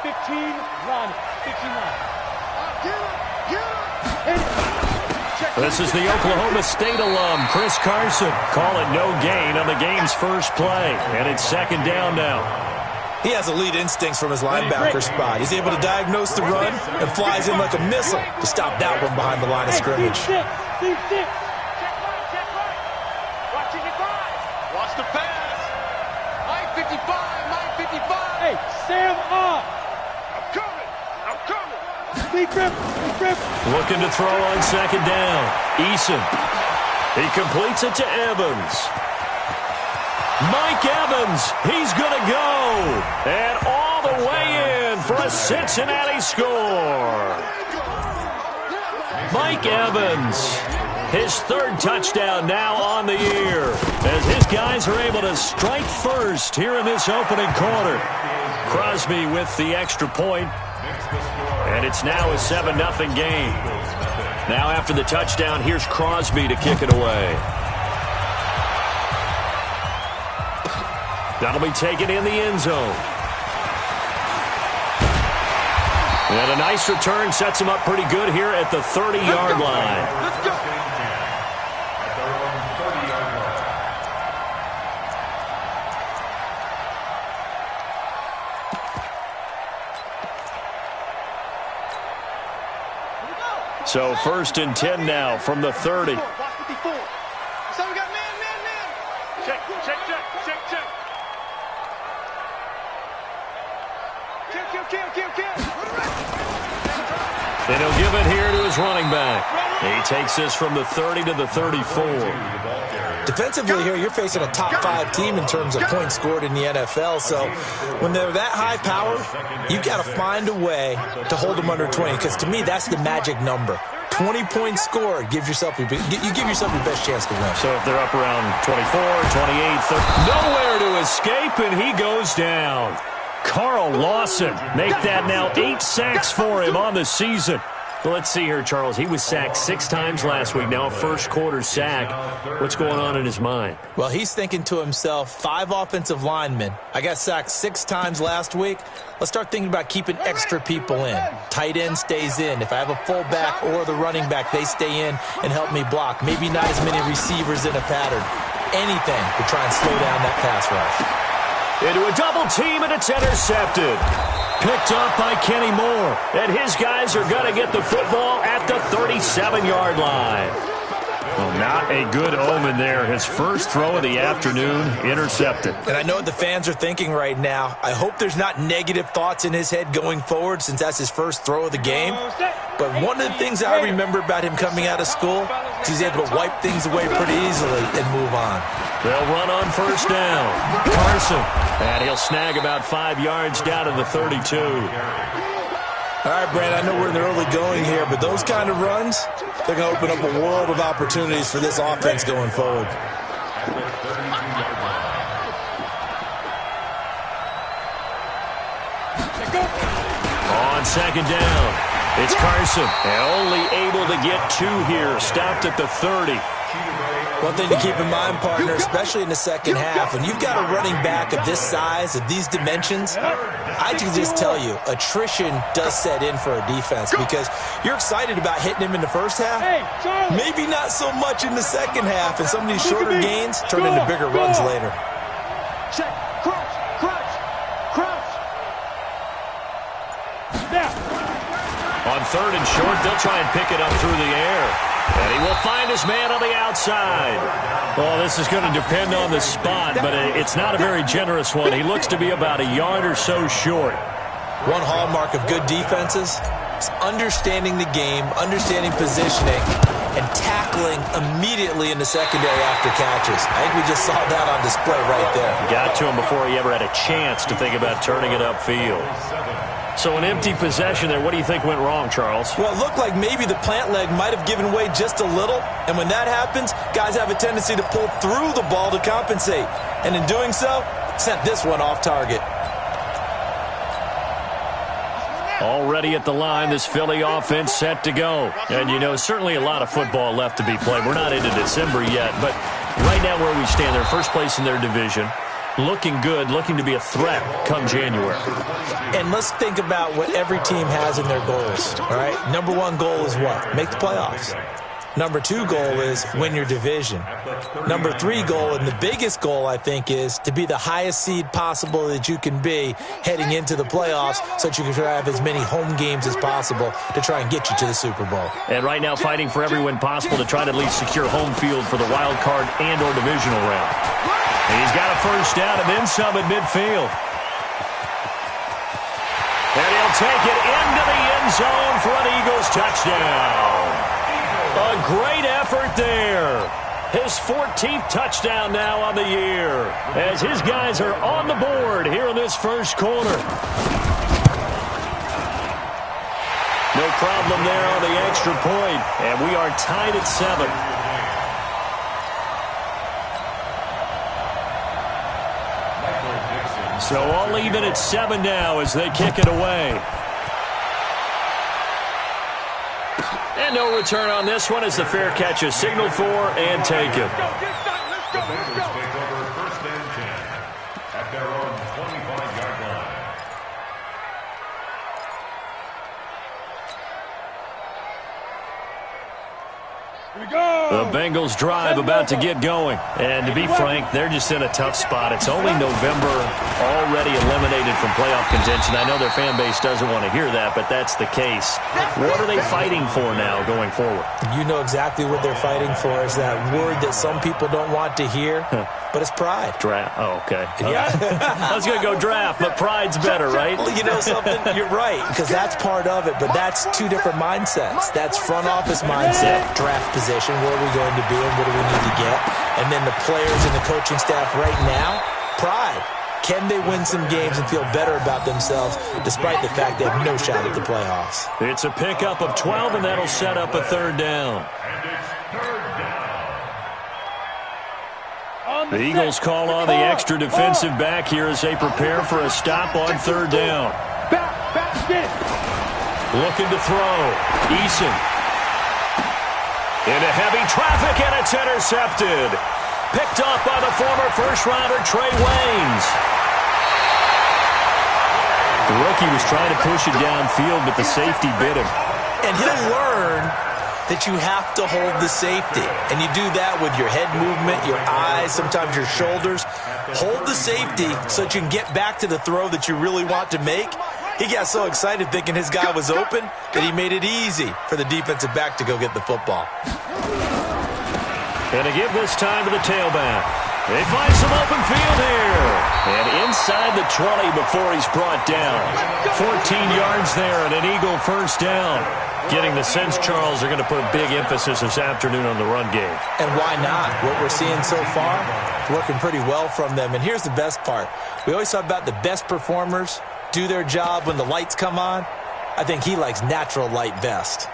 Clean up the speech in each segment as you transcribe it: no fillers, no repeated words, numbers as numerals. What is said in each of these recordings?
15, run. 15 run. This is the Oklahoma State alum, Chris Carson. Call it no gain on the game's first play. And it's second down now. He has elite instincts from his linebacker spot. He's able to diagnose the run and flies in like a missile to stop that one behind the line of scrimmage. Deep six. Watch the pass. Mike 55, Mike 55. Hey, Sam up. I'm coming. Big grip. Looking to throw on second down. Eason. He completes it to Evans. Mike Evans, he's going to go. And all the way in for a Cincinnati score. Mike Evans, his third touchdown now on the year, as his guys are able to strike first here in this opening quarter. Crosby with the extra point, and it's now a 7-0 game. Now after the touchdown, here's Crosby to kick it away. That'll be taken in the end zone. And a nice return sets him up pretty good here at the 30-yard line. Let's go. So 1st and 10 now from the 30. So we got man. Check. Kill. And he'll give it here to his running back. He takes this from the 30 to the 34. Defensively here, you're facing a top-5 team in terms of points scored in the NFL. So when they're that high power, you've got to find a way to hold them under 20. Because to me, that's the magic number. 20 points scored, you give yourself your best chance to win. So if they're up around 24, 28, 30, nowhere to escape, and he goes down. Carl Lawson, make that now 8 sacks for him on the season. Well, let's see here, Charles. He was sacked 6 times last week. Now a first-quarter sack. What's going on in his mind? Well, he's thinking to himself, 5 offensive linemen. I got sacked 6 times last week. Let's start thinking about keeping extra people in. Tight end stays in. If I have a fullback or the running back, they stay in and help me block. Maybe not as many receivers in a pattern. Anything to try and slow down that pass rush. Into a double team, and it's intercepted. Picked up by Kenny Moore. And his guys are going to get the football at the 37-yard line. Well, not a good omen there. His first throw of the afternoon, intercepted. And I know what the fans are thinking right now. I hope there's not negative thoughts in his head going forward since that's his first throw of the game. But one of the things I remember about him coming out of school is he's able to wipe things away pretty easily and move on. They'll run on first down. Carson. And he'll snag about 5 yards down to the 32. All right, Brad, I know we're in the early going here, but those kind of runs, they're going to open up a world of opportunities for this offense going forward. On second down, it's Carson. And only able to get 2 here. Stopped at the 30. One thing to keep in mind, partner, especially in the second half, when you've got a running back of this size, of these dimensions, I can just tell you, attrition does set in for a defense because you're excited about hitting him in the first half. Maybe not so much in the second half, and some of these shorter gains turn into bigger runs later. Check. Crouch. On 3rd and short, they'll try and pick it up through the air. And he will find his man on the outside. Well, this is going to depend on the spot, but it's not a very generous one. He looks to be about a yard or so short. One hallmark of good defenses is understanding the game, understanding positioning, and tackling immediately in the secondary after catches. I think we just saw that on display right there. Got to him before he ever had a chance to think about turning it upfield. So an empty possession there. What do you think went wrong, Charles? Well, it looked like maybe the plant leg might have given way just a little. And when that happens, guys have a tendency to pull through the ball to compensate. And in doing so, sent this one off target. Already at the line, this Philly offense set to go. And, you know, certainly a lot of football left to be played. We're not into December yet, but right now where we stand, they're first place in their division. looking good, looking to be a threat come January. And let's think about what every team has in their goals, all right? Number one goal is what? Make the playoffs. Number two goal is win your division. Number three goal, and the biggest goal, I think, is to be the highest seed possible that you can be heading into the playoffs so that you can have as many home games as possible to try and get you to the Super Bowl. And right now fighting for every win possible to try to at least secure home field for the wild card and or divisional round. And he's got a first down and then some at midfield. And he'll take it into the end zone for an Eagles touchdown. A great effort there. His 14th touchdown now on the year as his guys are on the board here in this first quarter. No problem there on the extra point, and we are tied at 7. So all even at 7 now as they kick it away. And no return on this one as the fair catch is signaled for and taken. The Bengals take over first and 10 at their own 25-yard line. Here we go. The Bengals drive about to get going. And to be frank, they're just in a tough spot. It's only November, already eliminated from playoff contention. I know their fan base doesn't want to hear that, but that's the case. What are they fighting for now going forward? You know exactly what they're fighting for is that word that some people don't want to hear, but it's pride. Draft. Oh, okay. Yeah. I was going to go draft, but pride's better, right? Well, you know something? You're right, because that's part of it, but that's two different mindsets. That's front office mindset, draft position, where are we going to be and what do we need to get? And then the players and the coaching staff right now, pride. Can they win some games and feel better about themselves despite the fact they have no shot at the playoffs? It's a pickup of 12, and that'll set up a third down. And it's third down. The Eagles call on the extra defensive back here as they prepare for a stop on third down. Back, get it. Looking to throw. Eason. Into heavy traffic, and it's intercepted. Picked up by the former first-rounder Trey Waynes. The rookie was trying to push it downfield, but the safety bit him. And he'll learn that you have to hold the safety. And you do that with your head movement, your eyes, sometimes your shoulders. Hold the safety so that you can get back to the throw that you really want to make. He got so excited thinking his guy was open that he made it easy for the defensive back to go get the football. And to give this time to the tailback. They find some open field here. And inside the 20 before he's brought down. 14 yards there and an Eagle first down. Getting the sense, Charles, are going to put a big emphasis this afternoon on the run game. And why not? What we're seeing so far, working pretty well from them. And here's the best part. We always talk about the best performers do their job when the lights come on. I think he likes natural light best.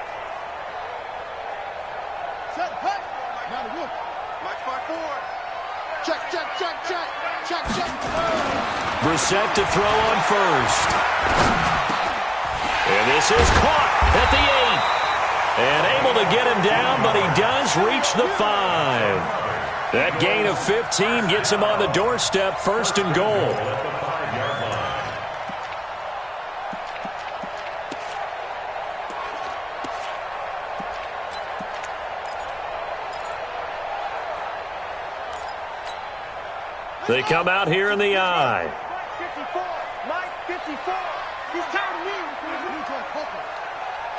Brissett to throw on first. And this is caught at the 8. And able to get him down, but he does reach the 5. That gain of 15 gets him on the doorstep, first and goal. They come out here in the eye. Mike 54. He's tired of me.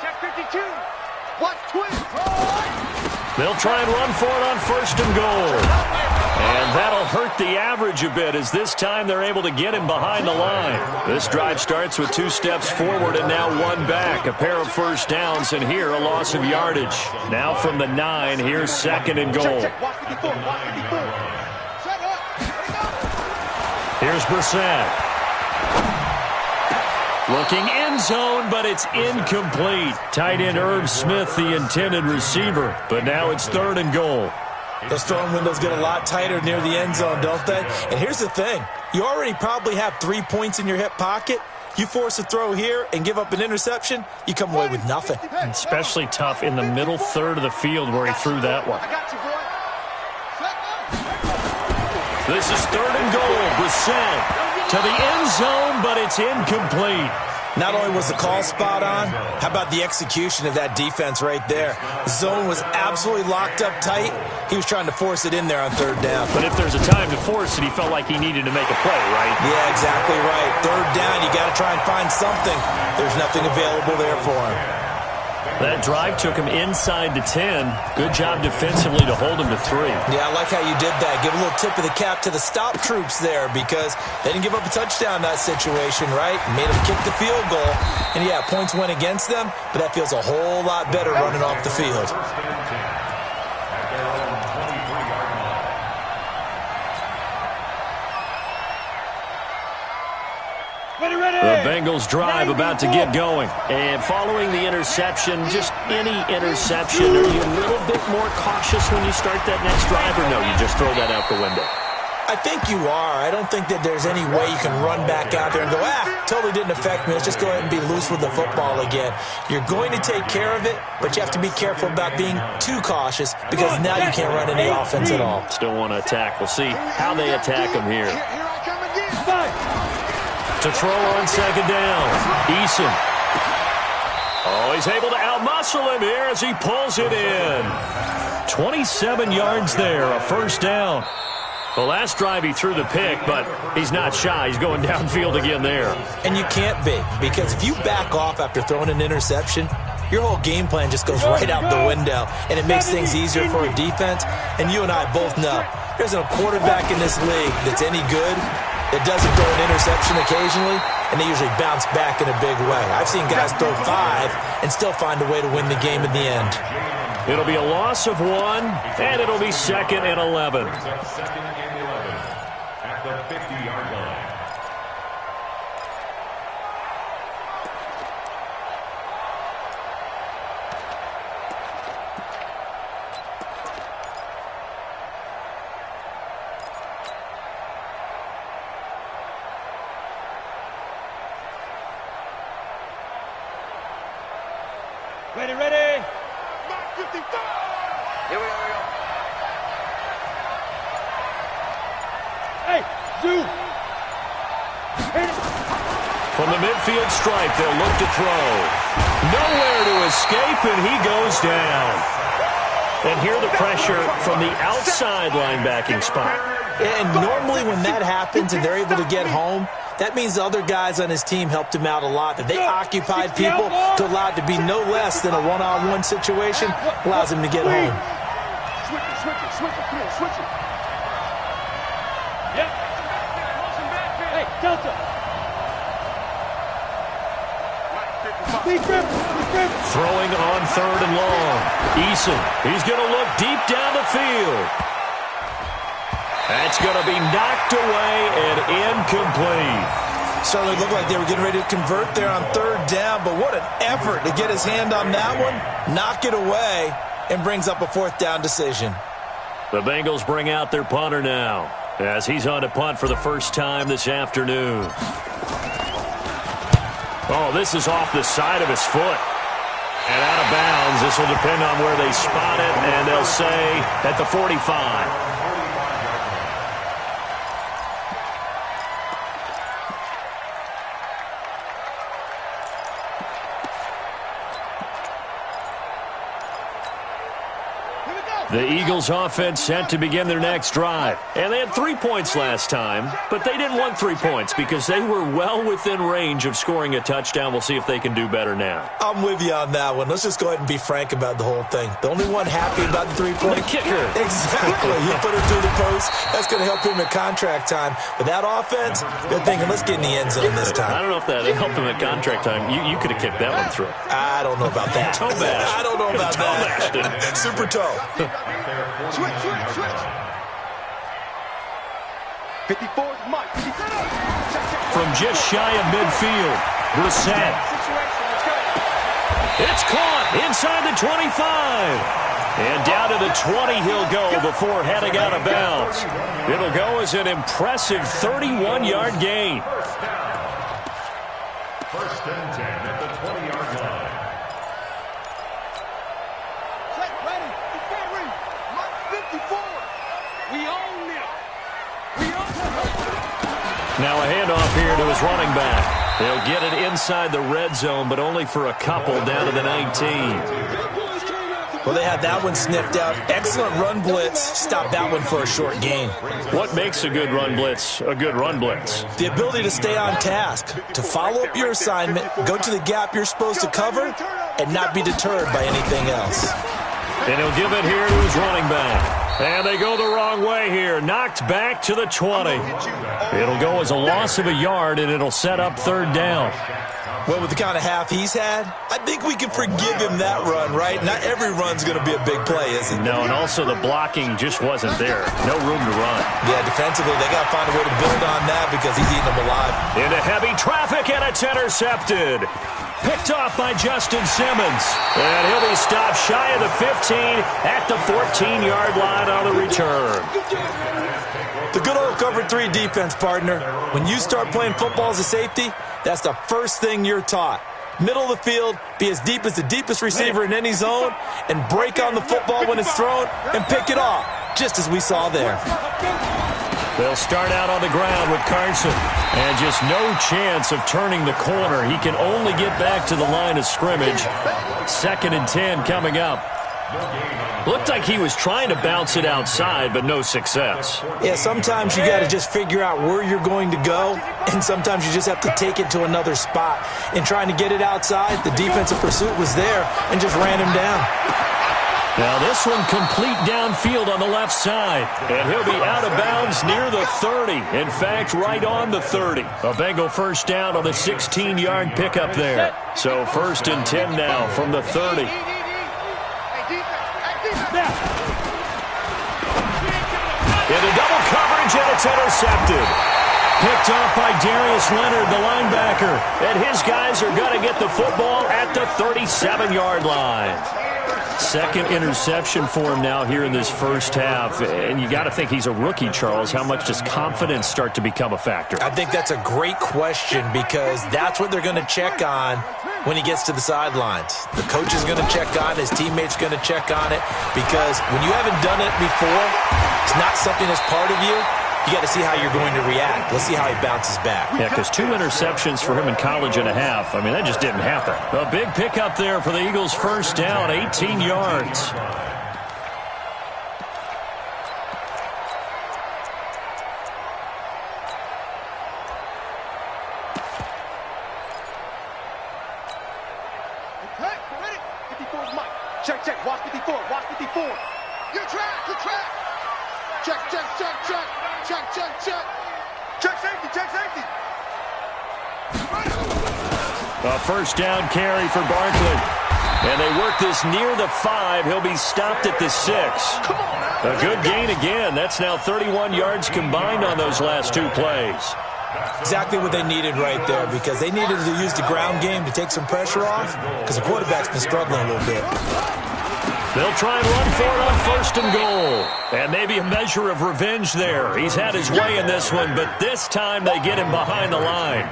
Check 52. Watch twist. They'll try and run for it on first and goal. And that'll hurt the average a bit as this time they're able to get him behind the line. This drive starts with 2 steps forward and now 1 back. A pair of first downs and here a loss of yardage. Now from the 9, here's second and goal. Watch 54. Watch 54. Here's Brissett. Looking end zone, but it's incomplete. Tight end Irv Smith, the intended receiver. But now it's third and goal. Those throwing windows get a lot tighter near the end zone, don't they? And here's the thing. You already probably have 3 points in your hip pocket. You force a throw here and give up an interception, you come away with nothing. And especially tough in the middle third of the field where he threw that one. I got you, boy. This is third and goal. Brissett to the end zone, but it's incomplete. Not only was the call spot on, how about the execution of that defense right there? The zone was absolutely locked up tight. He was trying to force it in there on third down. But if there's a time to force it, he felt like he needed to make a play, right? Yeah, exactly right. Third down, you got to try and find something. There's nothing available there for him. That drive took him inside the 10. Good job defensively to hold him to 3. Yeah, I like how you did that. Give a little tip of the cap to the stop troops there because they didn't give up a touchdown in that situation, right? Made them kick the field goal. And, yeah, points went against them, but that feels a whole lot better running off the field. The Bengals drive about to get going. And following the interception, just any interception, are you a little bit more cautious when you start that next drive, or no, you just throw that out the window? I think you are. I don't think that there's any way you can run back out there and go, totally didn't affect me. Let's just go ahead and be loose with the football again. You're going to take care of it, but you have to be careful about being too cautious because now you can't run any offense at all. Still want to attack. We'll see how they attack him here. To throw on second down, Eason. Oh, he's able to outmuscle him here as he pulls it in. 27 yards there, a first down. The last drive he threw the pick, but he's not shy. He's going downfield again there. And you can't be, because if you back off after throwing an interception, your whole game plan just goes right out the window, and it makes things easier for a defense. And you and I both know there's a quarterback in this league that's any good that doesn't throw an interception occasionally, and they usually bounce back in a big way. I've seen guys throw 5 and still find a way to win the game in the end. It'll be a loss of 1, and it'll be 2nd and 11. Second and 11 at the 50-yard line. Ready. Mark 54. Here we go. Hey, Zoo. From the midfield stripe, they'll look to throw. Nowhere to escape, and he goes down. And here the pressure from the outside linebacking spot. And normally when that happens and they're able to get home, that means the other guys on his team helped him out a lot. That they occupied people to allow it to be no less than a one-on-one situation allows him to get home. Switch it. Yep. Hey, Delta. Throwing on 3rd and long. Eason, he's going to look deep down the field. That's going to be knocked away and incomplete. Certainly looked like they were getting ready to convert there on 3rd down, but what an effort to get his hand on that one, knock it away, and brings up a 4th down decision. The Bengals bring out their punter now as he's on to punt for the first time this afternoon. Oh, this is off the side of his foot. And out of bounds. This will depend on where they spot it, and they'll say at the 45. The Eagles offense set to begin their next drive. And they had 3 points last time, but they didn't want 3 points because they were well within range of scoring a touchdown. We'll see if they can do better now. I'm with you on that one. Let's just go ahead and be frank about the whole thing. The only one happy about the 3-point kicker. Exactly. You put it through the post. That's going to help him at contract time. With that offense, they're thinking, let's get in the end zone this time. I don't know if that helped him at contract time. You could have kicked that one through. I don't know about that. Toe bash. I don't know about that. Super toe. Switch. 54's Mike. From just shy of midfield, Brissett. It's caught inside the 25. And down to the 20 he'll go before heading out of bounds. It'll go as an impressive 31-yard gain. First and 10 at the 20-yard line. We own it. Now a handoff here to his running back. He'll get it inside the red zone, but only for a couple down to the 19. Well, they had that one sniffed out. Excellent run blitz. Stop that one for a short gain. What makes a good run blitz a good run blitz? The ability to stay on task, to follow up your assignment, go to the gap you're supposed to cover, and not be deterred by anything else. And he'll give it here to his running back. And they go the wrong way here. Knocked back to the 20. It'll go as a loss of a yard, and it'll set up third down. Well, with the kind of half he's had, I think we can forgive him that run, right? Not every run's going to be a big play, is it? No, and also the blocking just wasn't there. No room to run. Yeah, defensively, they got to find a way to build on that because he's eating them alive. Into heavy traffic, and it's intercepted. Picked off by Justin Simmons. And he'll be stopped shy of the 15 at the 14-yard line on the return. The good old cover 3 defense, partner. When you start playing football as a safety, that's the first thing you're taught. Middle of the field, be as deep as the deepest receiver in any zone, and break on the football when it's thrown and pick it off, just as we saw there. They'll start out on the ground with Carson, and just no chance of turning the corner. He can only get back to the line of scrimmage. 2nd and 10 coming up. Looked like he was trying to bounce it outside, but no success. Yeah, sometimes you got to just figure out where you're going to go, and sometimes you just have to take it to another spot. In trying to get it outside, the defensive pursuit was there and just ran him down. Now this one complete downfield on the left side, and he'll be out of bounds near the 30. In fact, right on the 30. A Bengal first down on the 16-yard pickup there. So 1st and 10 now from the 30. Into double coverage, and it's intercepted. Picked off by Darius Leonard, the linebacker. And his guys are going to get the football at the 37-yard line. 2nd interception for him now here in this first half. And you got to think he's a rookie, Charles. How much does confidence start to become a factor? I think that's a great question because that's what they're going to check on when he gets to the sidelines. The coach is going to check on it. His teammates are going to check on it because when you haven't done it before, it's not something that's part of you. You got to see how you're going to react. Let's see how he bounces back. Yeah, because 2 interceptions for him in college and a half. I mean, that just didn't happen. A big pickup there for the Eagles' first down, 18 yards. Okay, ready? 54 is Mike. Check, check. Watch 54. Watch 54. You track. You track. Check, check, check, check. Check, check, check. Check safety. Check safety. A first down carry for Barkley. And they work this near the 5. He'll be stopped at the 6. A good gain again. That's now 31 yards combined on those last 2 plays. Exactly what they needed right there because they needed to use the ground game to take some pressure off because the quarterback's been struggling a little bit. They'll try and run for it on 1st and goal. And maybe a measure of revenge there. He's had his way in this one, but this time they get him behind the line.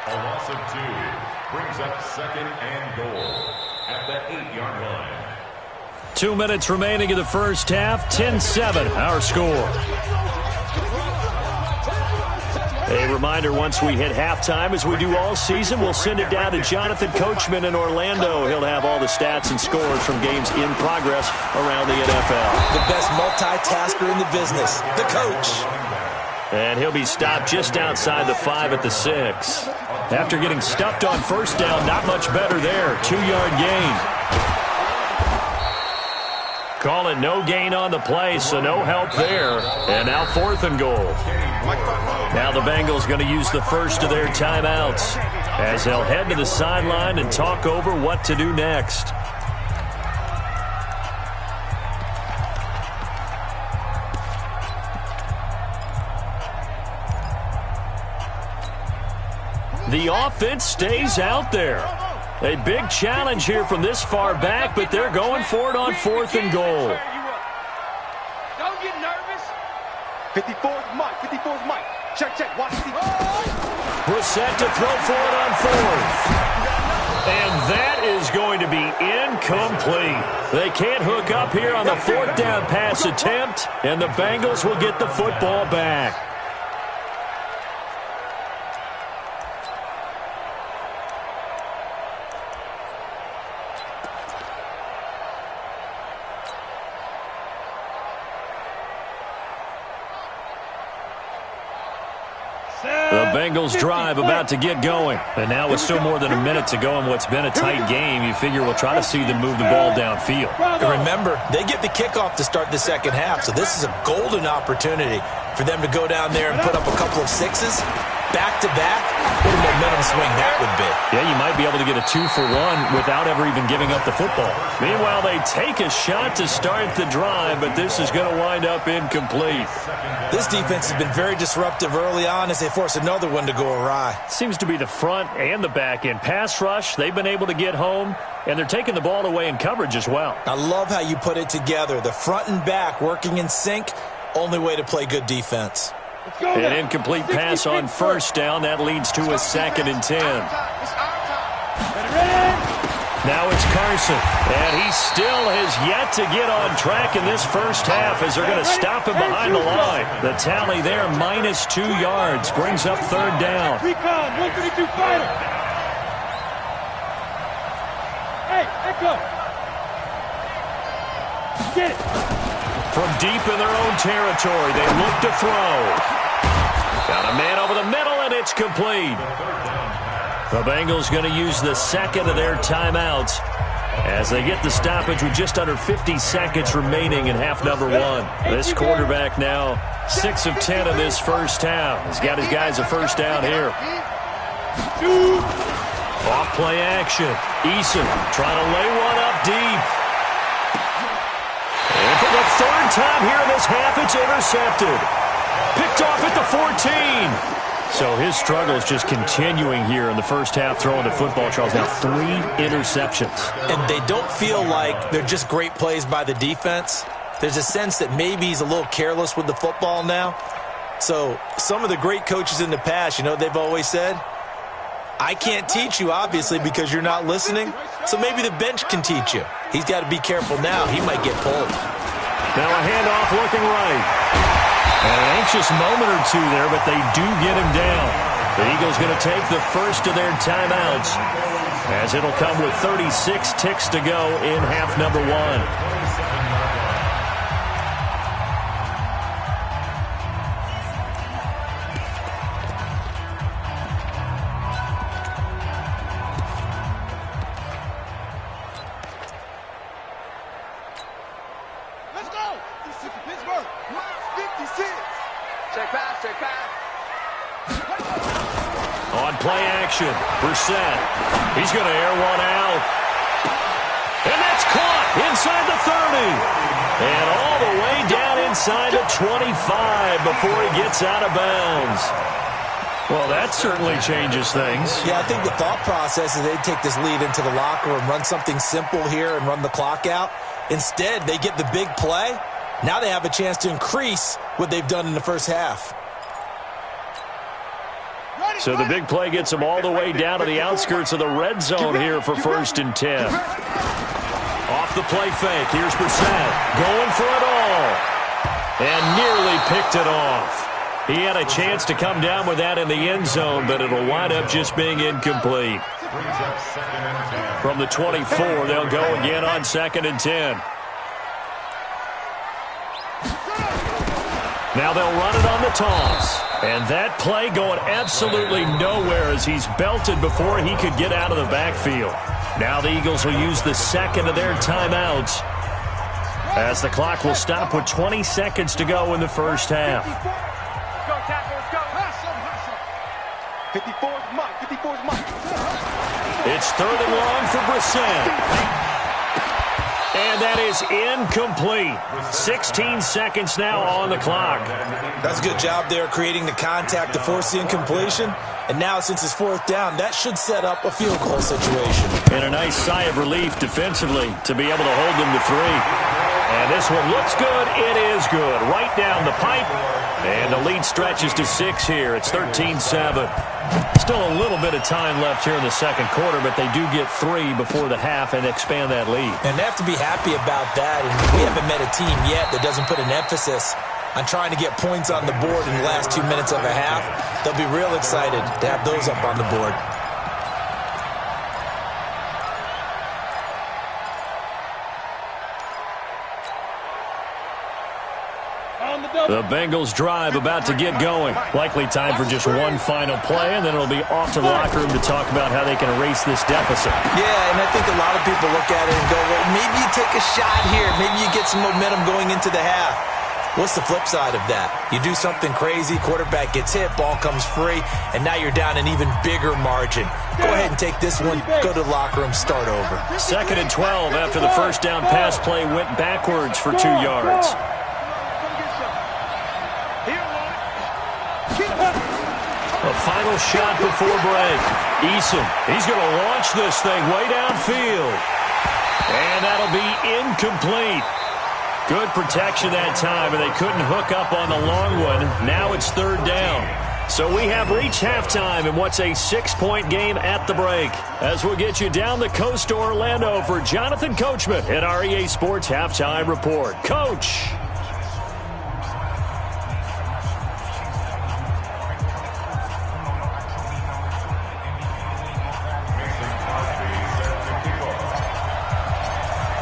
A loss of 2 brings up 2nd and goal at the 8-yard line. 2 minutes remaining in the first half. 10-7, our score. A reminder, once we hit halftime, as we do all season, we'll send it down to Jonathan Coachman in Orlando. He'll have all the stats and scores from games in progress around the NFL. The best multitasker in the business, the coach. And he'll be stopped just outside the 5 at the 6. After getting stuffed on first down, not much better there. 2-yard gain. Call it no gain on the play, so no help there. And now 4th and goal. Now the Bengals going to use the first of their timeouts as they'll head to the sideline and talk over what to do next. The offense stays out there. A big challenge here from this far back, but they're going for it on 4th and goal. Don't get nervous. 54 is Mike. 54 is Mike. Check, check. Watch 54. Brissett to throw for it on 4th. And that is going to be incomplete. They can't hook up here on the 4th down pass attempt, and the Bengals will get the football back. Bengals drive about to get going. And now with still more than a minute to go in what's been a tight game, you figure we'll try to see them move the ball downfield. And remember, they get the kickoff to start the second half, so this is a golden opportunity for them to go down there and put up a couple of sixes. Back-to-back, what a momentum swing that would be. Yeah, you might be able to get a 2-for-1 without ever even giving up the football. Meanwhile, they take a shot to start the drive, but this is going to wind up incomplete. This defense has been very disruptive early on as they force another one to go awry. Seems to be the front and the back end. Pass rush, they've been able to get home, and they're taking the ball away in coverage as well. I love how you put it together. The front and back working in sync, only way to play good defense. An incomplete pass on first down. That leads to a 2nd and 10. Now it's Carson, and he still has yet to get on track in this first half as they're going to stop him behind the line. The tally there, -2 yards, brings up 3rd down. Recon, 132 fighter. Hey, Echo. Get it. From deep in their own territory, they look to throw. Got a man over the middle, and it's complete. The Bengals going to use the second of their timeouts as they get the stoppage with just under 50 seconds remaining in half number 1. This quarterback now 6 of 10 in this first half. He's got his guys a first down here. Off play action. Eason trying to lay one up deep. And for the 3rd time here in this half, it's intercepted. Picked off at the 14. So his struggle is just continuing here in the first half throwing the football, Charles. Now 3 interceptions. And they don't feel like they're just great plays by the defense. There's a sense that maybe he's a little careless with the football now. So some of the great coaches in the past, you know, they've always said, I can't teach you, obviously, because you're not listening. So maybe the bench can teach you. He's got to be careful now. He might get pulled. Now a handoff looking right. And an anxious moment or two there, but they do get him down. The Eagles going to take the first of their timeouts as it'll come with 36 ticks to go in half number 1. Brissett. He's going to air one out. And that's caught inside the 30. And all the way down inside the 25 before he gets out of bounds. Well, that certainly changes things. Yeah, I think the thought process is they'd take this lead into the locker room, run something simple here and run the clock out. Instead, they get the big play. Now they have a chance to increase what they've done in the first half. So the big play gets them all the way down to the outskirts of the red zone here for 1st and 10. Off the play fake. Here's Brissett going for it all. And nearly picked it off. He had a chance to come down with that in the end zone, but it'll wind up just being incomplete. From the 24, they'll go again on 2nd and 10. Now they'll run it on the toss. And that play going absolutely nowhere as he's belted before he could get out of the backfield. Now the Eagles will use the second of their timeouts as the clock will stop with 20 seconds to go in the first half. 54's Mike. 54's Mike. It's 3rd and long for Brissett. And that is incomplete. 16 seconds now on the clock. That's a good job there creating the contact to force the incompletion. And now since it's 4th down, that should set up a field goal situation. And a nice sigh of relief defensively to be able to hold them to 3. And this one looks good. It is good. Right down the pipe. And the lead stretches to 6 here. It's 13-7. Still a little bit of time left here in the second quarter, but they do get 3 before the half and expand that lead. And they have to be happy about that. And we haven't met a team yet that doesn't put an emphasis on trying to get points on the board in the last 2 minutes of a half. They'll be real excited to have those up on the board. The Bengals drive about to get going. Likely time for just one final play, and then it'll be off to the locker room to talk about how they can erase this deficit. Yeah, and I think a lot of people look at it and go, well, maybe you take a shot here. Maybe you get some momentum going into the half. What's the flip side of that? You do something crazy, quarterback gets hit, ball comes free, and now you're down an even bigger margin. Go ahead and take this one, go to the locker room, start over. 2nd and 12 after the first down pass play went backwards for 2 yards. A final shot before break. Eason, he's going to launch this thing way downfield. And that'll be incomplete. Good protection that time, and they couldn't hook up on the long one. Now it's 3rd down. So we have reached halftime in what's a 6-point game at the break. As we'll get you down the coast to Orlando for Jonathan Coachman at our EA Sports Halftime Report. Coach.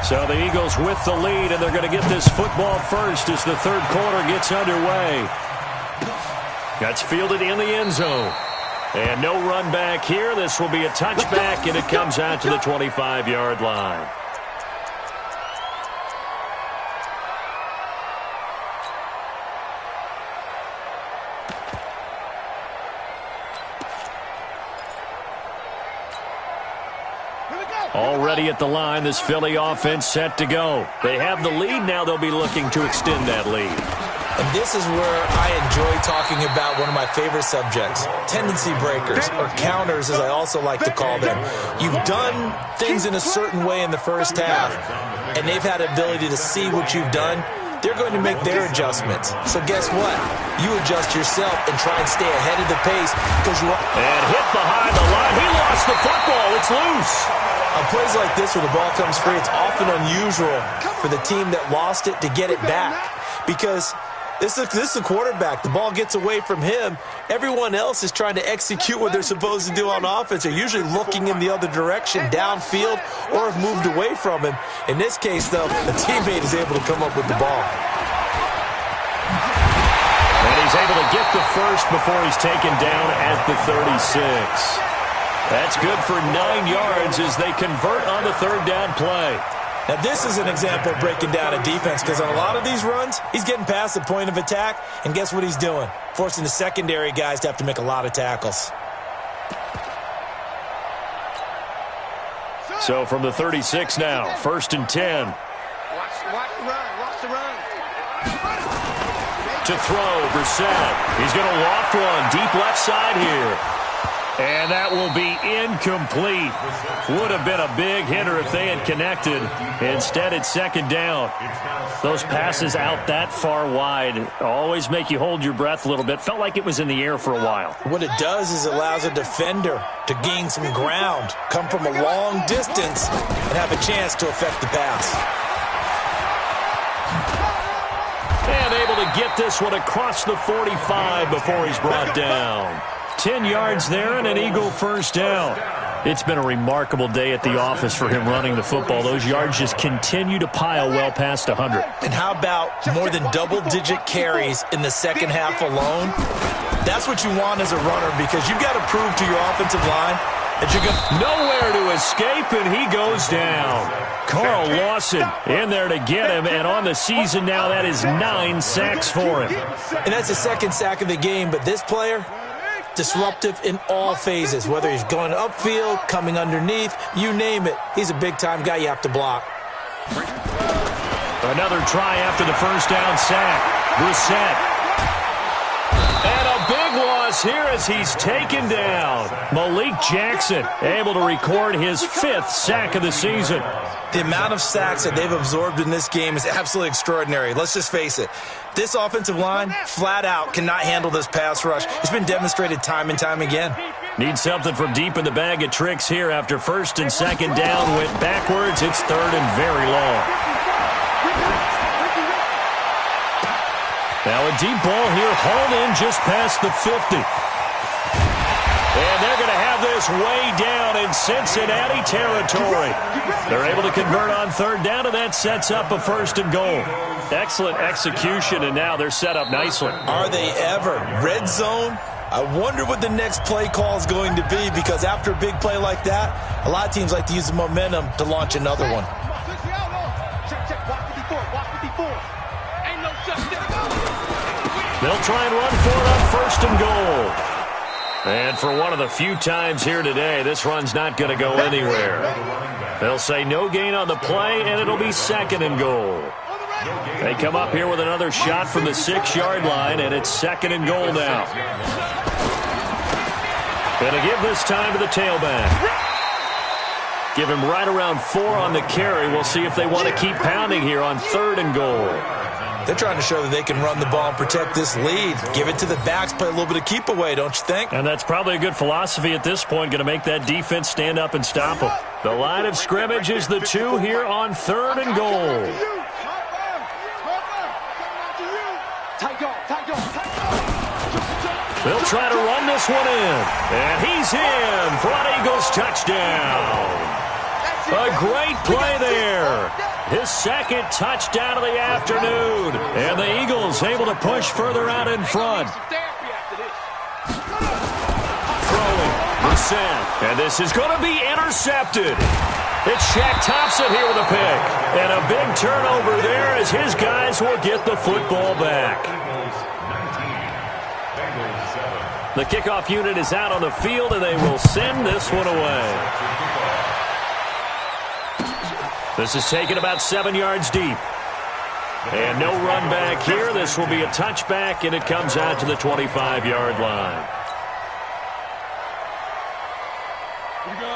So the Eagles with the lead, and they're going to get this football first as the 3rd quarter gets underway. That's fielded in the end zone. And no run back here. This will be a touchback, and it comes out to the 25-yard line. Already at the line, this Philly offense set to go. They have the lead. Now they'll be looking to extend that lead. And this is where I enjoy talking about one of my favorite subjects, tendency breakers, or counters as I also like to call them. You've done things in a certain way in the first half, and they've had the ability to see what you've done. They're going to make their adjustments. So guess what? You adjust yourself and try and stay ahead of the pace because you are. And hit behind the line. He lost the football. It's loose. On plays like this where the ball comes free, it's often unusual for the team that lost it to get it back because this is a quarterback. The ball gets away from him. Everyone else is trying to execute what they're supposed to do on offense. They're usually looking in the other direction, downfield, or have moved away from him. In this case, though, the teammate is able to come up with the ball. And he's able to get the first before he's taken down at the 36. That's good for 9 yards as they convert on the 3rd down play. Now, this is an example of breaking down a defense because on a lot of these runs, he's getting past the point of attack, and guess what he's doing? Forcing the secondary guys to have to make a lot of tackles. So from the 36 now, 1st and 10. Watch the run. To throw, Brissett. He's going to loft one deep left side here. And that will be incomplete. Would have been a big hitter if they had connected. Instead, it's 2nd down. Those passes out that far wide always make you hold your breath a little bit. Felt like it was in the air for a while. What it does is it allows a defender to gain some ground, come from a long distance, and have a chance to affect the pass. And able to get this one across the 45 before he's brought down. 10 yards there and an Eagle 1st down. It's been a remarkable day at the office for him running the football. Those yards just continue to pile well past 100. And how about more than double-digit carries in the 2nd half alone? That's what you want as a runner because you've got to prove to your offensive line that you're going nowhere to escape, and he goes down. Carl Lawson in there to get him, and on the season now, that is 9 sacks for him. And that's the 2nd sack of the game, but this player, disruptive in all phases, whether he's going upfield, coming underneath, you name it. He's a big-time guy you have to block. Another try after the 1st down sack. Brissett. And a big loss here as he's taken down. Malik Jackson able to record his 5th sack of the season. The amount of sacks that they've absorbed in this game is absolutely extraordinary. Let's just face it. This offensive line, flat out, cannot handle this pass rush. It's been demonstrated time and time again. Need something from deep in the bag of tricks here after 1st and 2nd down went backwards. It's 3rd and very long. Now a deep ball here, hauled in just past the 50. And they're going to have this this way down in Cincinnati territory. They're able to convert on third down, and that sets up a 1st and goal. Excellent execution, and now they're set up nicely. Are they ever? Red zone? I wonder what the next play call is going to be, because after a big play like that, a lot of teams like to use the momentum to launch another one. They'll try and run for it on 1st and goal. And for one of the few times here today, this run's not going to go anywhere. They'll say no gain on the play, and it'll be 2nd and goal. They come up here with another shot from the 6-yard line, and it's 2nd and goal now. Going to give this time to the tailback. Give him right around 4 on the carry. We'll see if they want to keep pounding here on 3rd and goal. They're trying to show that they can run the ball and protect this lead. Give it to the backs, play a little bit of keep away, don't you think? And that's probably a good philosophy at this point, going to make that defense stand up and stop them. The line of scrimmage is the 2 here on 3rd and goal. They'll try to run this one in. And he's in for an Eagles touchdown. A great play there. His 2nd touchdown of the afternoon. And the Eagles able to push further out in front. Throwing. Percent. And this is going to be intercepted. It's Shaq Thompson here with a pick. And a big turnover there as his guys will get the football back. The kickoff unit is out on the field, and they will send this one away. This is taken about 7 yards deep. And no run back here. This will be a touchback, and it comes out to the 25-yard line.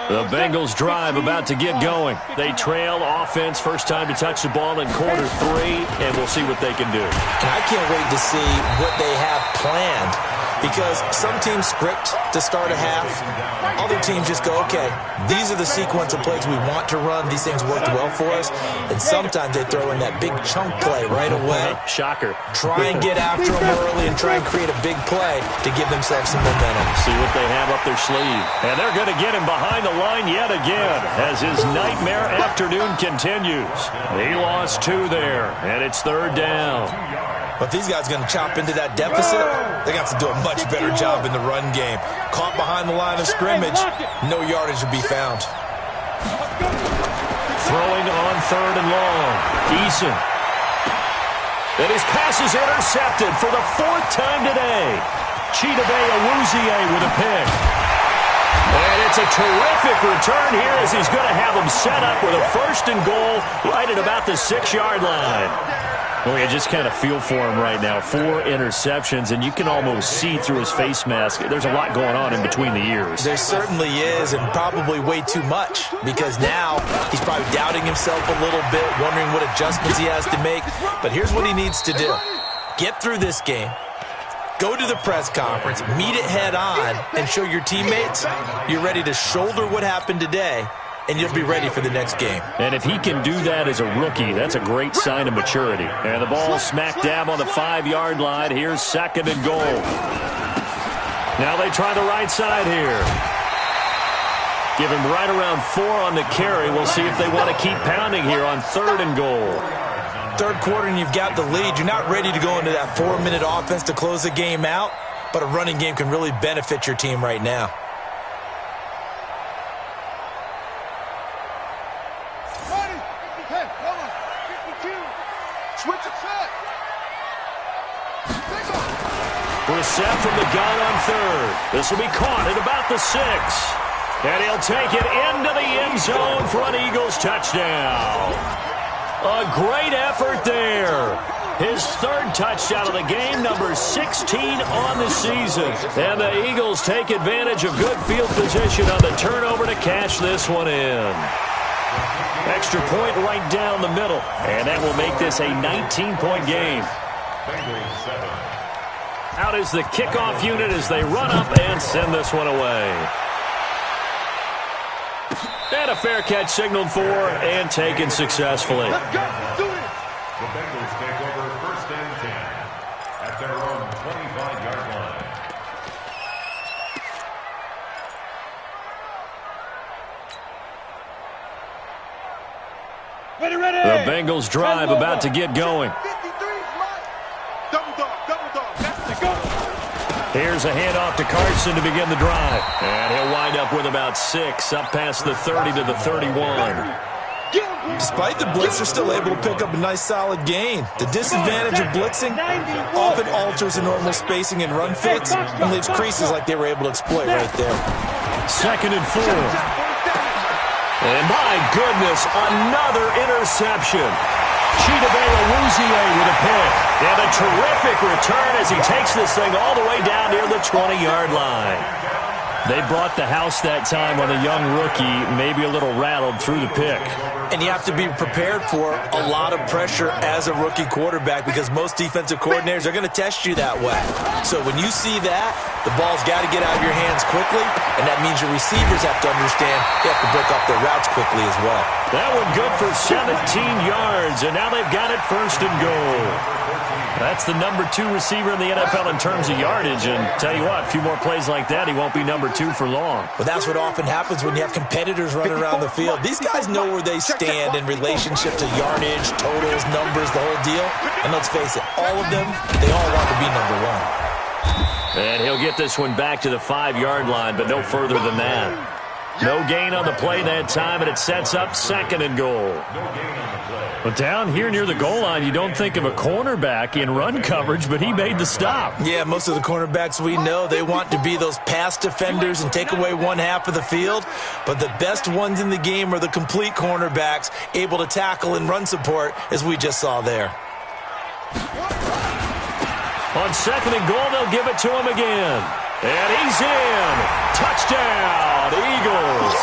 The Bengals drive about to get going. They trail offense, first time to touch the ball in quarter 3, and we'll see what they can do. And I can't wait to see what they have planned, because some teams script to start a half. Other teams just go, okay, these are the sequence of plays we want to run. These things worked well for us. And sometimes they throw in that big chunk play right away. Shocker. Try and get after them early and try and create a big play to give themselves some momentum. See what they have up their sleeve. And they're going to get him behind the line yet again as his nightmare afternoon continues. He lost 2 there, and it's 3rd down. But these guys are going to chop into that deficit. They're going to have to do a much better job in the run game. Caught behind the line of scrimmage, no yardage to be found. Throwing on 3rd and long. Eason. And his pass is intercepted for the 4th time today. Chidobe Awuzie with a pick. And it's a terrific return here as he's going to have them set up with a 1st and goal right at about the 6-yard line. Well, you just kind of feel for him right now. 4 interceptions, and you can almost see through his face mask. There's a lot going on in between the ears. There certainly is, and probably way too much, because now he's probably doubting himself a little bit, wondering what adjustments he has to make. But here's what he needs to do. Get through this game. Go to the press conference, meet it head on, and show your teammates you're ready to shoulder what happened today, and you'll be ready for the next game. And if he can do that as a rookie, that's a great sign of maturity. And the ball smack dab on the 5-yard line. Here's 2nd and goal. Now they try the right side here. Give him right around 4 on the carry. We'll see if they want to keep pounding here on 3rd and goal. 3rd quarter and you've got the lead. You're not ready to go into that 4-minute offense to close the game out, but a running game can really benefit your team right now. Set from the gun on 3rd. This will be caught at about the 6. And he'll take it into the end zone for an Eagles touchdown. A great effort there. His 3rd touchdown of the game, number 16 on the season. And the Eagles take advantage of good field position on the turnover to cash this one in. Extra point right down the middle. And that will make this a 19-point game. Out is the kickoff unit as they run up and send this one away. And a fair catch signaled for and taken successfully. The Bengals take over 1st and 10 at their own 25-yard line. The Bengals drive about to get going. Double dog, double dog. That's the go. Here's a handoff to Carson to begin the drive. And he'll wind up with about 6, up past the 30 to the 31. Despite the blitz, they're still able to pick up a nice solid gain. The disadvantage of blitzing often alters the normal spacing and run fits and leaves creases like they were able to exploit right there. 2nd and 4. And my goodness, another interception. Chidobe-Awuzie with a pick. And a terrific return as he takes this thing all the way down near the 20-yard line. They brought the house that time on the young rookie, maybe a little rattled through the pick. And you have to be prepared for a lot of pressure as a rookie quarterback because most defensive coordinators are going to test you that way. So when you see that, the ball's got to get out of your hands quickly, and that means your receivers have to understand they have to break up their routes quickly as well. That one good for 17 yards, and now they've got it 1st and goal. That's the number 2 receiver in the NFL in terms of yardage, and tell you what, a few more plays like that, he won't be number 2 for long. But that's what often happens when you have competitors running around the field. These guys know where they stand in relationship to yardage, totals, numbers, the whole deal. And let's face it, all of them, they all want to be number 1. And he'll get this one back to the 5-yard line, but no further than that. No gain on the play that time, and it sets up 2nd and goal. But down here near the goal line, you don't think of a cornerback in run coverage, but he made the stop. Yeah, most of the cornerbacks we know, they want to be those pass defenders and take away one half of the field. But the best ones in the game are the complete cornerbacks, able to tackle and run support, as we just saw there. On 2nd and goal, they'll give it to him again. And he's in. Touchdown, Eagles.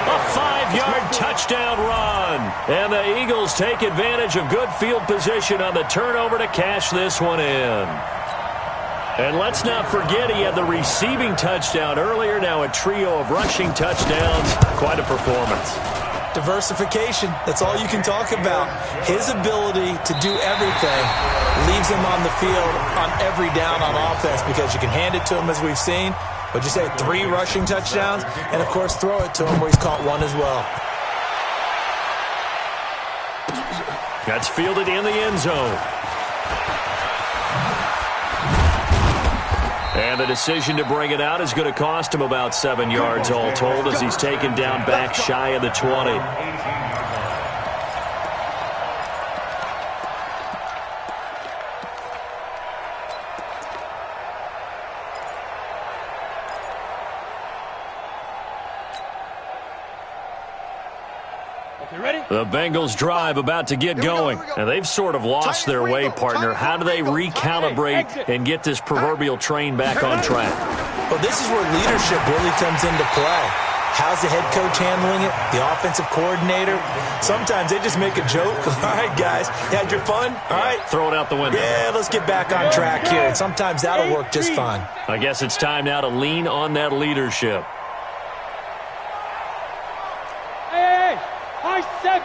A 5-yard touchdown run. And the Eagles take advantage of good field position on the turnover to cash this one in. And let's not forget he had the receiving touchdown earlier. Now a trio of rushing touchdowns. Quite a performance. Diversification, that's all you can talk about. His ability to do everything leaves him on the field on every down on offense because you can hand it to him as we've seen. What'd you say, 3 rushing touchdowns? And, of course, throw it to him where he's caught 1 as well. That's fielded in the end zone. And the decision to bring it out is going to cost him about 7 yards all told as he's taken down back shy of the 20. The Bengals drive about to get going. And they've sort of lost their way, partner. How do they recalibrate and get this proverbial train back on track? Well, this is where leadership really comes into play. How's the head coach handling it? The offensive coordinator? Sometimes they just make a joke. All right, guys, you had your fun? All right. Throw it out the window. Yeah, let's get back on track here. And sometimes that'll work just fine. I guess it's time now to lean on that leadership. High 7.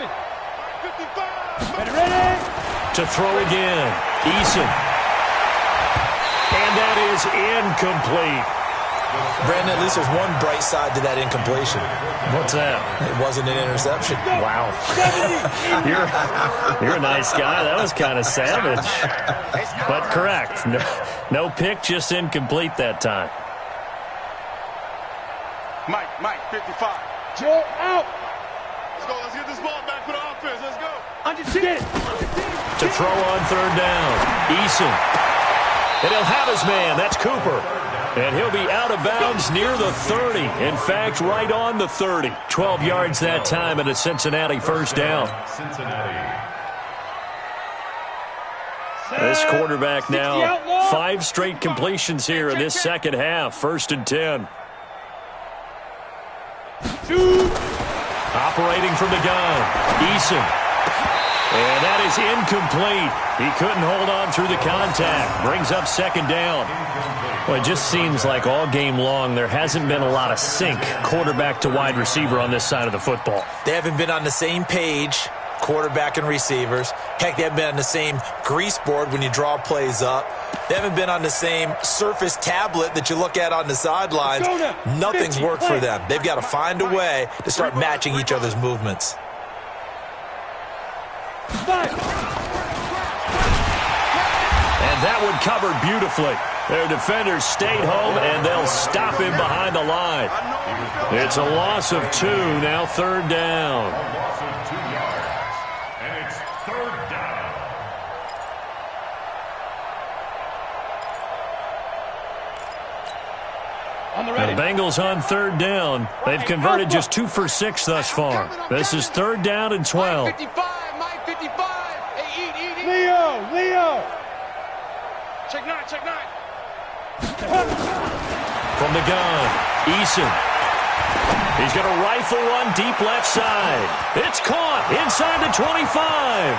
55. Ready? To throw again. Eason. And that is incomplete. Brandon, at least there's one bright side to that incompletion. What's that? It wasn't an interception. Wow. You're a nice guy. That was kind of savage. But correct. No pick, just incomplete that time. Mike, 55. Joe out. Let's get this ball back for the offense. Let's go. Understand. To throw on 3rd down. Eason. And he'll have his man. That's Cooper. And he'll be out of bounds near the 30. In fact, right on the 30. 12 yards that time and a Cincinnati 1st down. This quarterback now 5 straight completions here in this 2nd half. 1st and 10. 2. Operating from the gun, Eason. And that is incomplete. He couldn't hold on through the contact. Brings up 2nd down. Well, it just seems like all game long there hasn't been a lot of sync quarterback to wide receiver on this side of the football. They haven't been on the same page, quarterback and receivers. Heck, they haven't been on the same grease board when you draw plays up. They haven't been on the same surface tablet that you look at on the sidelines. Nothing's worked for them. They've got to find a way to start matching each other's movements. And that one covered beautifully. Their defenders stayed home, and they'll stop him behind the line. It's a loss of 2, now third down. A loss of 2 yards. And it's third down. The Bengals on third down. They've converted just 2 for 6 thus far. This is third down and 12. Mike 55, Mike 55. Hey, eat. Leo. Check 9, check 9. From the gun, Eason. He's going to rifle one deep left side. It's caught inside the 25.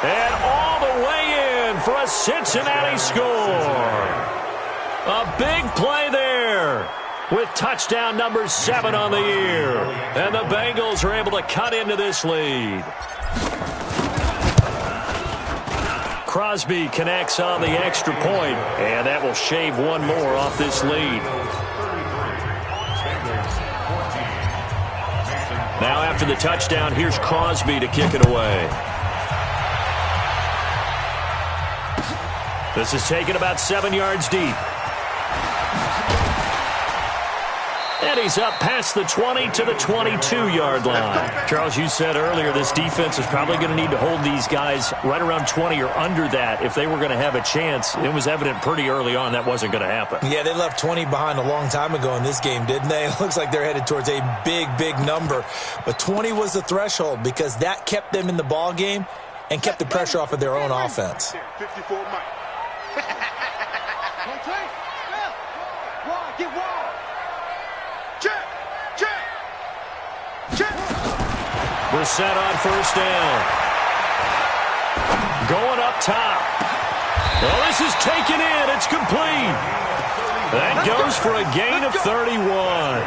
And all the way in for a Cincinnati score. A big play there with touchdown number 7 on the year. And the Bengals are able to cut into this lead. Crosby connects on the extra point, and that will shave one more off this lead. Now after the touchdown, here's Crosby to kick it away. This is taken about 7 yards deep. And he's up past the 20 to the 22-yard line. Charles, you said earlier this defense is probably going to need to hold these guys right around 20 or under that if they were going to have a chance. It was evident pretty early on that wasn't going to happen. Yeah, they left 20 behind a long time ago in this game, didn't they? It looks like they're headed towards a big, big number. But 20 was the threshold because that kept them in the ball game and kept the pressure off of their own offense. 54 Mike. Get wide. Check. Brissett on first down. Going up top. Well, this is taken in. It's complete. That goes for a gain of 31.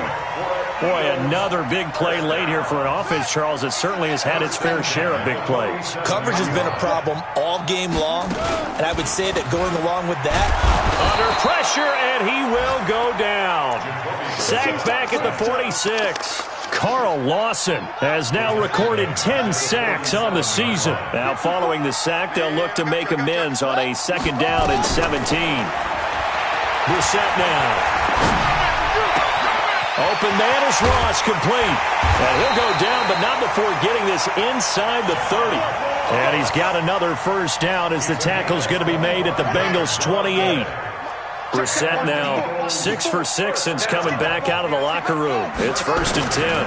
Boy, another big play late here for an offense, Charles, that certainly has had its fair share of big plays. Coverage has been a problem all game long, and I would say that going along with that, under pressure, and he will go down. Sacked back at the 46. Carl Lawson has now recorded 10 sacks on the season. Now, following the sack, they'll look to make amends on a second down and 17. Brissett now. Open man is Ross, complete. And he'll go down, but not before getting this inside the 30. And he's got another first down as the tackle's going to be made at the Bengals' 28. Brissett now 6 for 6 since coming back out of the locker room. It's first and 10.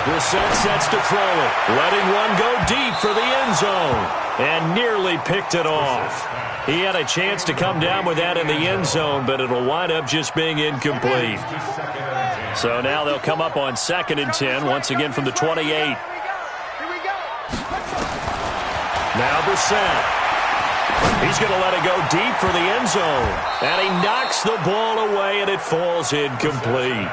Brissett sets to throw it, letting one go deep for the end zone, and nearly picked it off. He had a chance to come down with that in the end zone, but it'll wind up just being incomplete. So now they'll come up on second and 10, once again from the 28. Now Brissett. He's going to let it go deep for the end zone. And he knocks the ball away, and it falls incomplete.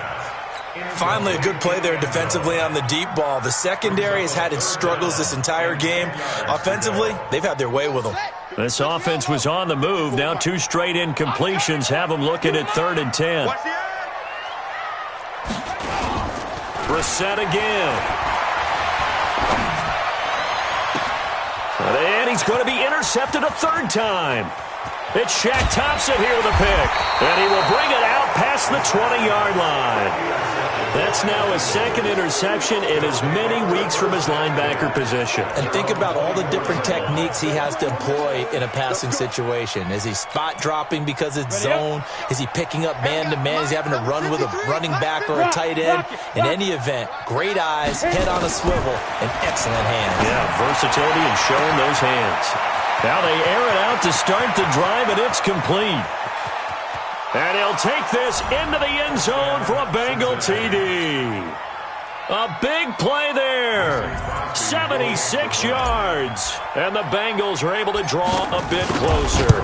finally a good play there defensively on the deep ball. The secondary has had its struggles this entire game. Offensively, they've had their way with them. This offense was on the move. Now 2 straight incompletions have them looking at 3rd and 10. Brissett again. And he's going to be intercepted a 3rd time. It's Shaq Thompson here with a pick. And he will bring it out past the 20-yard line. That's now his 2nd interception in as many weeks from his linebacker position. And think about all the different techniques he has to employ in a passing situation. Is he spot dropping because it's zone? Is he picking up man-to-man? Is he having to run with a running back or a tight end? In any event, great eyes, head on a swivel, and excellent hands. Yeah, versatility and showing those hands. Now they air it out to start the drive, and it's complete. And he'll take this into the end zone for a Bengal TD. A big play there. 76 yards. And the Bengals are able to draw a bit closer.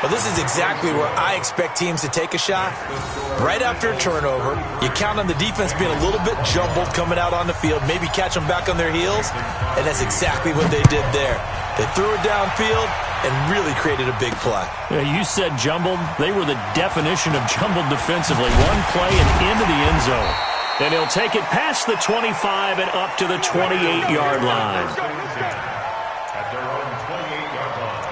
Well, this is exactly where I expect teams to take a shot. Right after a turnover, you count on the defense being a little bit jumbled coming out on the field, maybe catch them back on their heels, and that's exactly what they did there. They threw it downfield and really created a big play. Yeah, you said jumbled. They were the definition of jumbled defensively. One play and into the end zone. And he'll take it past the 25 and up to the 28-yard line. At their own 28-yard line.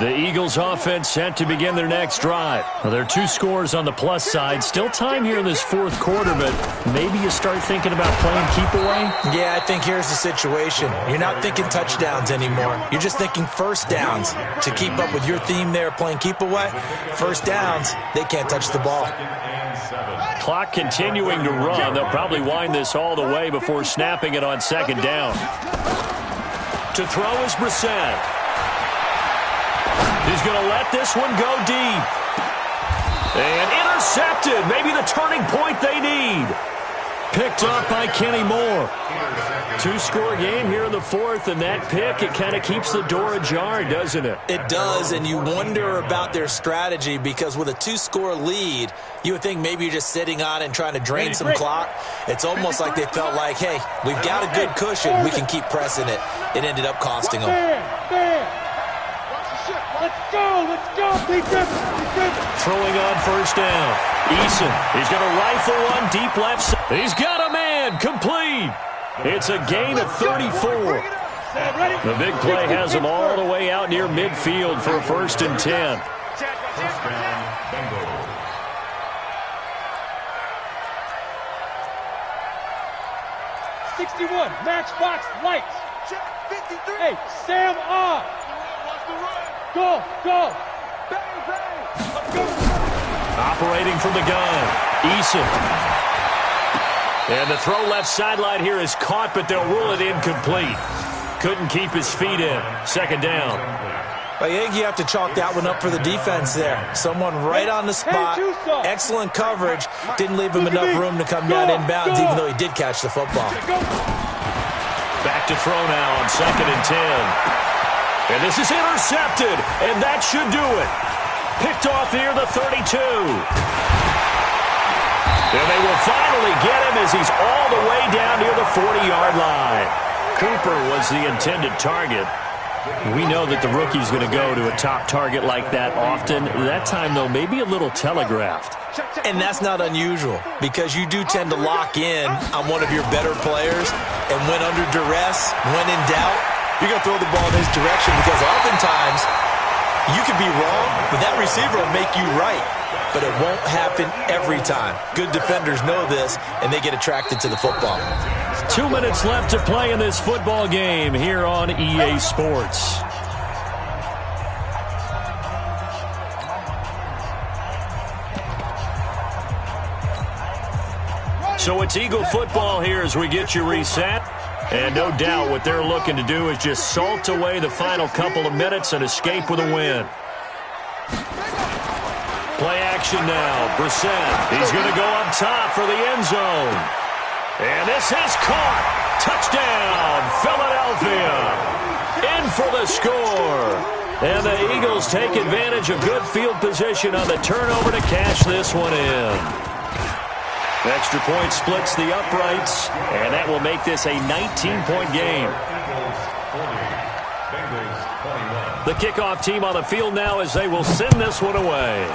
The Eagles offense set to begin their next drive. Well, there are 2 scores on the plus side. Still time here in this fourth quarter, but maybe you start thinking about playing keep away? Yeah, I think here's the situation. You're not thinking touchdowns anymore. You're just thinking first downs. To keep up with your theme there, playing keep away, first downs, they can't touch the ball. Clock continuing to run. They'll probably wind this all the way before snapping it on second down. To throw is Brissett. He's going to let this one go deep. And intercepted. Maybe the turning point they need. Picked up by Kenny Moore. 2-score game here in the fourth, and that pick, it kind of keeps the door ajar, doesn't it? It does, and you wonder about their strategy because with a 2-score lead, you would think maybe you're just sitting on it and trying to drain some clock. It's almost like they felt like, hey, we've got a good cushion. We can keep pressing it. It ended up costing them. Let's go, defense. Throwing on first down. Eason, he's going to rifle one deep left side. He's got a man, complete. It's a gain of 34. The big play has him all the way out near midfield for a 1st and 10. First down, Bengals. .61, matchbox lights. Hey, Sam on. Go. Bang. Let's go. Operating from the gun. Eason. And the throw left sideline here is caught, but they'll rule it incomplete. Couldn't keep his feet in. Second down. I think you have to chalk that one up for the defense there. Someone right on the spot. Excellent coverage. Didn't leave him enough room to come down inbounds, even though he did catch the football. Back to throw now on 2nd and 10. And this is intercepted, and that should do it. Picked off near the 32. And they will finally get him as he's all the way down near the 40-yard line. Cooper was the intended target. We know that the rookie's going to go to a top target like that often. That time, though, maybe a little telegraphed. And that's not unusual because you do tend to lock in on one of your better players, and when under duress, when in doubt, you're going to throw the ball in his direction because oftentimes you could be wrong, but that receiver will make you right. But it won't happen every time. Good defenders know this, and they get attracted to the football. 2 minutes left to play in this football game here on EA Sports. So it's Eagle football here as we get you reset. And no doubt what they're looking to do is just salt away the final couple of minutes and escape with a win. Play action now. Brissett. He's going to go up top for the end zone. And this is caught. Touchdown, Philadelphia. In for the score. And the Eagles take advantage of good field position on the turnover to cash this one in. Extra point splits the uprights, and that will make this a 19-point game. The kickoff team on the field now as they will send this one away.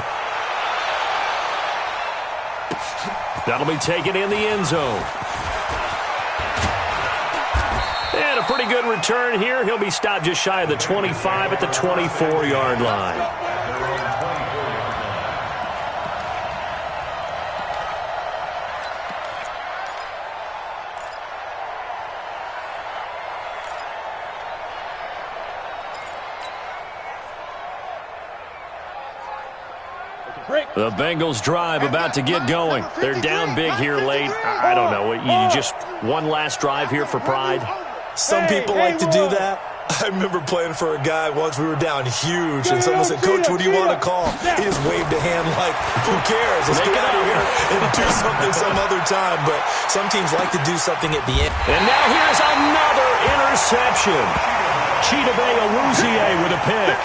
That'll be taken in the end zone. And a pretty good return here. He'll be stopped just shy of the 25 at the 24-yard line. The Bengals drive about to get going. They're down big here late. I don't know. You just one last drive here for pride? Some people like to do that. I remember playing for a guy once. We were down huge, and someone said, "Coach, what do you want to call?" He just waved a hand like, "Who cares? Let's get out of here and do something some other time." But some teams like to do something at the end. And now here's another interception. Chidobe Awuzie with a pick.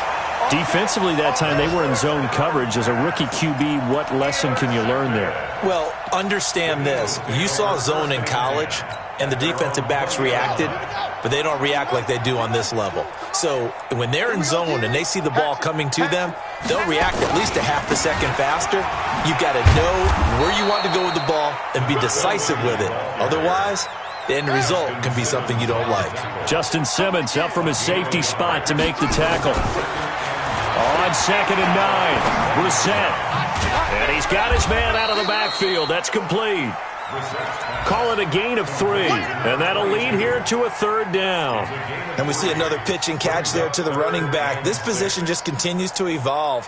Defensively that time, they were in zone coverage. As a rookie QB, what lesson can you learn there? Well, understand this. You saw zone in college, and the defensive backs reacted, but they don't react like they do on this level. So when they're in zone and they see the ball coming to them, they'll react at least a half a second faster. You've got to know where you want to go with the ball and be decisive with it. Otherwise, the end result can be something you don't like. Justin Simmons up from his safety spot to make the tackle. On 2nd and 9, Brissett. And he's got his man out of the backfield. That's complete. Call it a gain of 3, and that'll lead here to a 3rd down. And we see another pitch and catch there to the running back. This position just continues to evolve.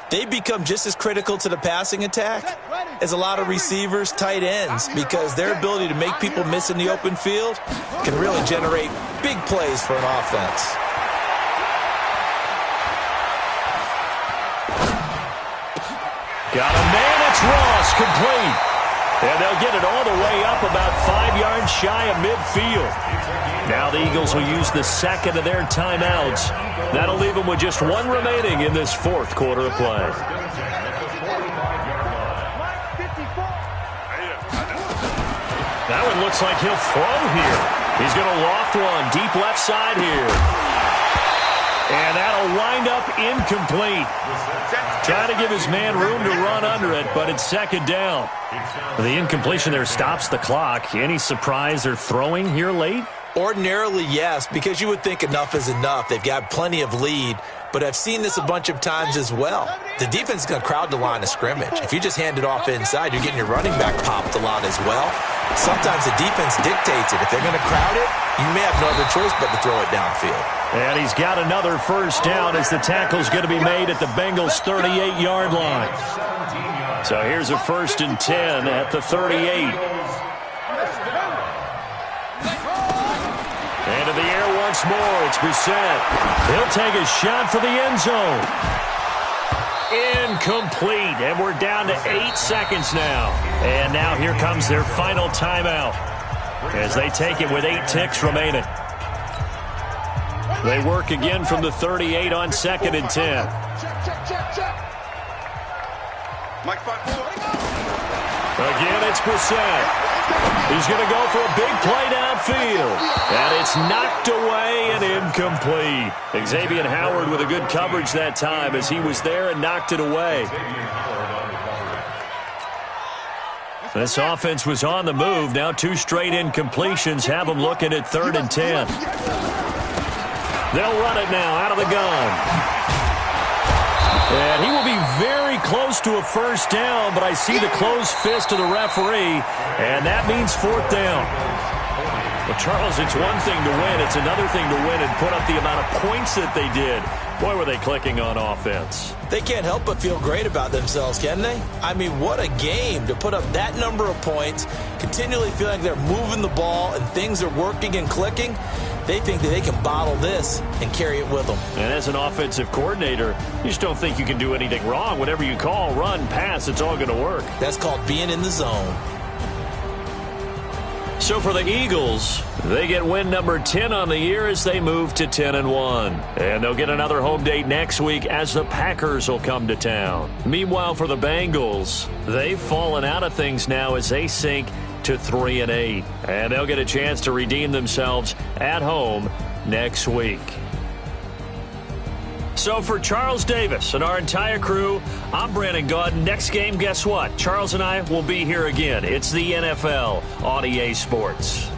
They become just as critical to the passing attack as a lot of receivers, tight ends, because their ability to make people miss in the open field can really generate big plays for an offense. Got a man, it's Ross, complete. And they'll get it all the way up about 5 yards shy of midfield. Now the Eagles will use the second of their timeouts. That'll leave them with just 1 remaining in this 4th quarter of play. That one looks like he'll throw here. He's going to loft one deep left side here. And that'll wind up incomplete. Trying to give his man room to run under it, but it's 2nd down. The incompletion there stops the clock. Any surprise they're throwing here late? Ordinarily, yes, because you would think enough is enough. They've got plenty of lead, but I've seen this a bunch of times as well. The defense is going to crowd the line of scrimmage. If you just hand it off inside, you're getting your running back popped a lot as well. Sometimes the defense dictates it. If they're going to crowd it, you may have no other choice but to throw it downfield. And he's got another 1st down as the tackle's going to be made at the Bengals' 38-yard line. So here's a 1st and 10 at the 38. Into the air once more. It's Brissett. He'll take a shot for the end zone. Incomplete. And we're down to 8 seconds now. And now here comes their final timeout as they take it with 8 ticks remaining. They work again from the 38 on 2nd and 10. Again, it's Brissett. He's going to go for a big play downfield. And it's knocked away and incomplete. Xavier Howard with a good coverage that time as he was there and knocked it away. This offense was on the move. Now 2 straight incompletions have them looking at 3rd and 10. They'll run it now out of the gun. And he will be very close to a 1st down, but I see the closed fist of the referee, and that means 4th down. Well, Charles, it's one thing to win. It's another thing to win and put up the amount of points that they did. Boy, were they clicking on offense. They can't help but feel great about themselves, can they? I mean, what a game to put up that number of points, continually feeling like they're moving the ball and things are working and clicking. They think that they can bottle this and carry it with them. And as an offensive coordinator, you just don't think you can do anything wrong. Whatever you call, run, pass, it's all going to work. That's called being in the zone. So for the Eagles, they get win number 10 on the year as they move to 10-1. And they'll get another home date next week as the Packers will come to town. Meanwhile, for the Bengals, they've fallen out of things now as they sink to 3-8. And they'll get a chance to redeem themselves at home next week. So for Charles Davis and our entire crew, I'm Brandon Gaudin. Next game, guess what? Charles and I will be here again. It's the NFL on EA Sports.